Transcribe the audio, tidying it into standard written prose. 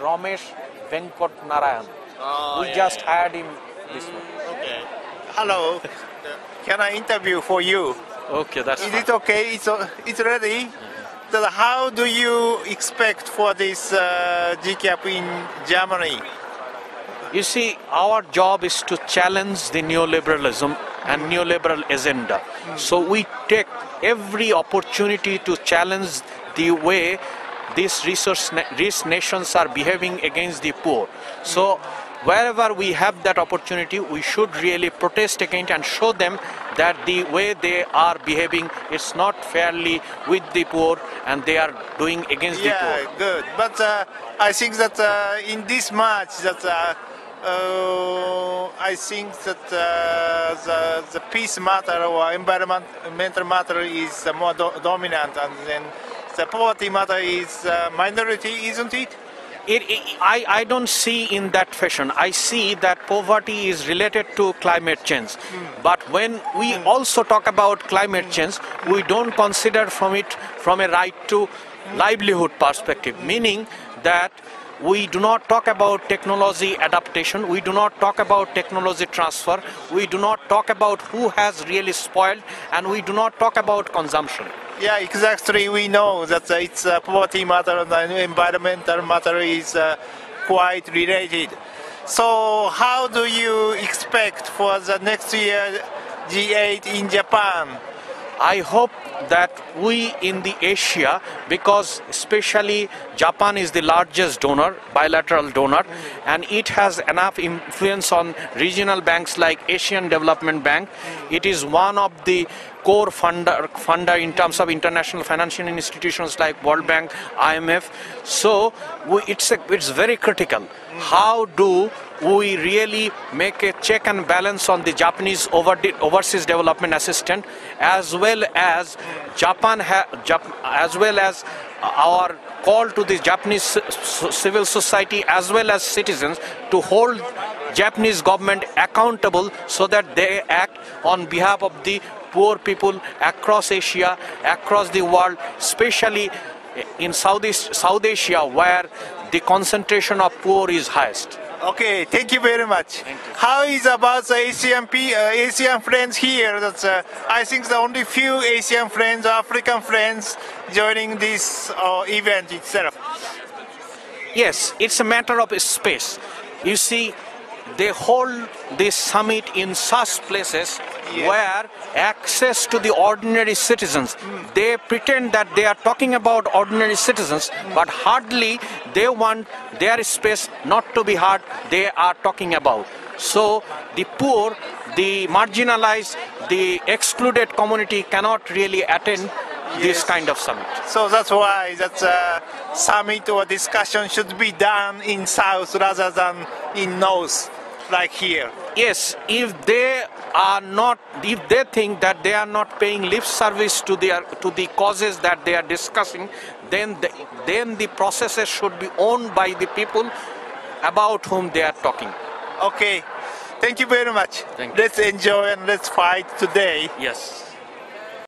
Ramesh Venkot Narayan. We just hired him this month. Okay. Hello. Can I interview for you? Okay, that's Is fine. it okay? It's ready. So how do you expect for this GCAP in Germany? You see, our job is to challenge the neoliberalism and neoliberal agenda. So we take every opportunity to challenge the way these rich nations are behaving against the poor. So wherever we have that opportunity, we should really protest against and show them that the way they are behaving is not fairly with the poor and they are doing against the poor. Yeah, good. But I think that in this match, that I think that the peace matter or environmental matter is more dominant, and then the poverty matter is minority, isn't it? I don't see in that fashion. I see that poverty is related to climate change. But when we also talk about climate change, we don't consider from it from a right to livelihood perspective, meaning that we do not talk about technology adaptation, we do not talk about technology transfer, we do not talk about who has really spoiled, and we do not talk about consumption. Yeah, exactly. We know that it's poverty matter and the environmental matter is quite related. So how do you expect for the next year G8 in Japan? I hope that we in the Asia, because especially Japan is the largest donor, bilateral donor, and it has enough influence on regional banks like Asian Development Bank. It is one of the core funder in terms of international financial institutions like World Bank, IMF. So it's very critical. How do we really make a check and balance on the Japanese overseas development assistant, as well as as well as our call to the Japanese civil society as well as citizens to hold Japanese government accountable so that they act on behalf of the poor people across Asia, across the world, especially in South Asia, where the concentration of poor is highest. Okay, thank you very much. How is about the Asian friends here? That's I think the only few Asian friends, African friends joining this event itself. Yes, it's a matter of space. You see, they hold this summit in such places where access to the ordinary citizens, they pretend that they are talking about ordinary citizens, but hardly they want their space not to be heard, they are talking about. So the poor, the marginalized, the excluded community cannot really attend this kind of summit. So that's why that summit or discussion should be done in South rather than in North, like here. Yes, if they think that they are not paying lip service to the causes that they are discussing, then the processes should be owned by the people about whom they are talking. Okay, thank you very much. Thank you. Let's enjoy and let's fight today. Yes.